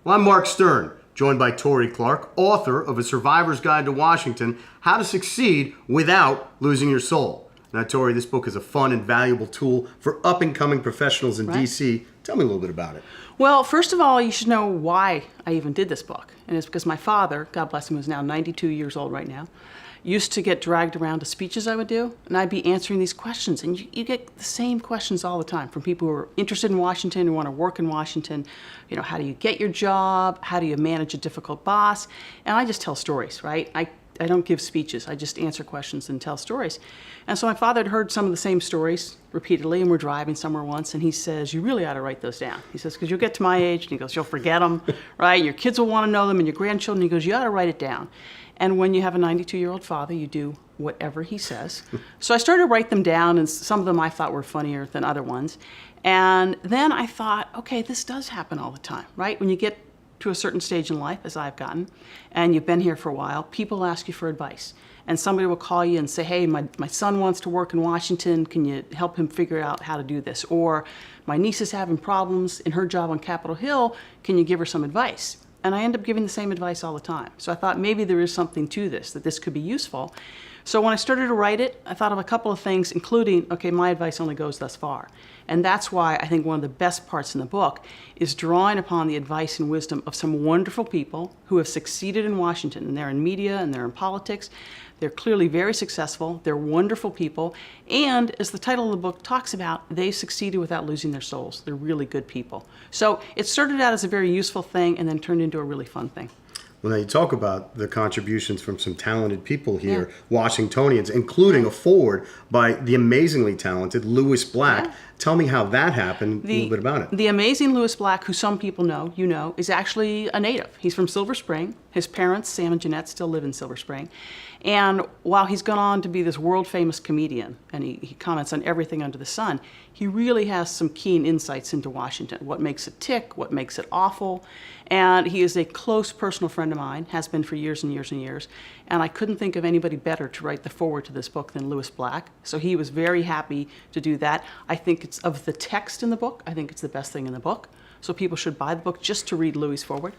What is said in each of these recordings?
Well, I'm Mark Stern, joined by Torie Clarke, author of A Survivor's Guide to Washington, How to Succeed Without Losing Your Soul. Now, Torie, this book is a fun and valuable tool for up-and-coming professionals in D.C. Tell me a little bit about it. Well, first of all, you should know why I even did this book. And it's because my father, God bless him, who's now 92 years old right now, used to get dragged around to speeches I would do, and I'd be answering these questions. And you get the same questions all the time from people who are interested in Washington, who want to work in Washington. You know, how do you get your job? How do you manage a difficult boss? And I just tell stories, right? I don't give speeches. I just answer questions and tell stories. And so my father had heard some of the same stories repeatedly, and we're driving somewhere once, and he says, you really ought to write those down. He says, because you'll get to my age, and he goes, you'll forget them, right? Your kids will want to know them, and your grandchildren. He goes, you ought to write it down. And when you have a 92-year-old father, you do whatever he says. So I started to write them down, and some of them I thought were funnier than other ones. And then I thought, okay, this does happen all the time, right? When you get to a certain stage in life, as I've gotten, and you've been here for a while, people ask you for advice. And somebody will call you and say, hey, my son wants to work in Washington. Can you help him figure out how to do this? Or my niece is having problems in her job on Capitol Hill. Can you give her some advice? And I end up giving the same advice all the time. So I thought maybe there is something to this, that this could be useful. So when I started to write it, I thought of a couple of things, including, okay, my advice only goes thus far. And that's why I think one of the best parts in the book is drawing upon the advice and wisdom of some wonderful people who have succeeded in Washington. And they're in media and they're in politics. They're clearly very successful. They're wonderful people. And as the title of the book talks about, they succeeded without losing their souls. They're really good people. So it started out as a very useful thing and then turned into a really fun thing. Well, now you talk about the contributions from some talented people here, Washingtonians, including a foreword by the amazingly talented Lewis Black. Yeah. Tell me how that happened, a little bit about it. The amazing Lewis Black, who some people know, you know, is actually a native. He's from Silver Spring. His parents, Sam and Jeanette, still live in Silver Spring. And while he's gone on to be this world-famous comedian, and he comments on everything under the sun, he really has some keen insights into Washington, what makes it tick, what makes it awful. And he is a close personal friend of mine, has been for years and years and years. And I couldn't think of anybody better to write the foreword to this book than Lewis Black. So he was very happy to do that. I think it's of the text in the book, I think it's the best thing in the book. So people should buy the book just to read Louis' foreword.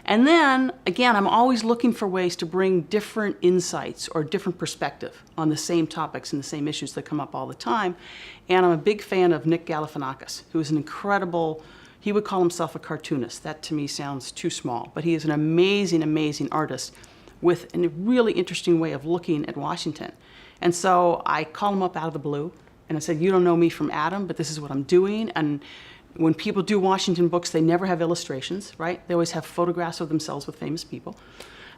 And then, again, I'm always looking for ways to bring different insights or different perspective on the same topics and the same issues that come up all the time. And I'm a big fan of Nick Galifianakis, who is an incredible, he would call himself a cartoonist. That to me sounds too small, but he is an amazing, amazing artist with a really interesting way of looking at Washington. And so I called him up out of the blue, and I said, you don't know me from Adam, but this is what I'm doing. And when people do Washington books, they never have illustrations, right? They always have photographs of themselves with famous people.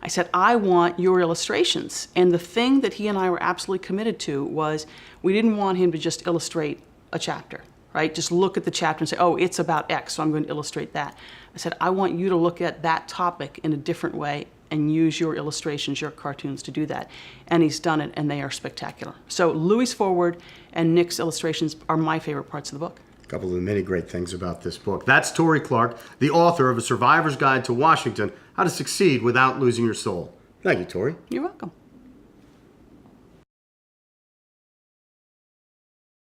I said, I want your illustrations. And the thing that he and I were absolutely committed to was we didn't want him to just illustrate a chapter, right? Just look at the chapter and say, oh, it's about X, so I'm going to illustrate that. I said, I want you to look at that topic in a different way and use your illustrations, your cartoons to do that. And he's done it, and they are spectacular. So Louis' foreword and Nick's illustrations are my favorite parts of the book. A couple of the many great things about this book. That's Torie Clarke, the author of A Survivor's Guide to Washington, How to Succeed Without Losing Your Soul. Thank you, Torie. You're welcome.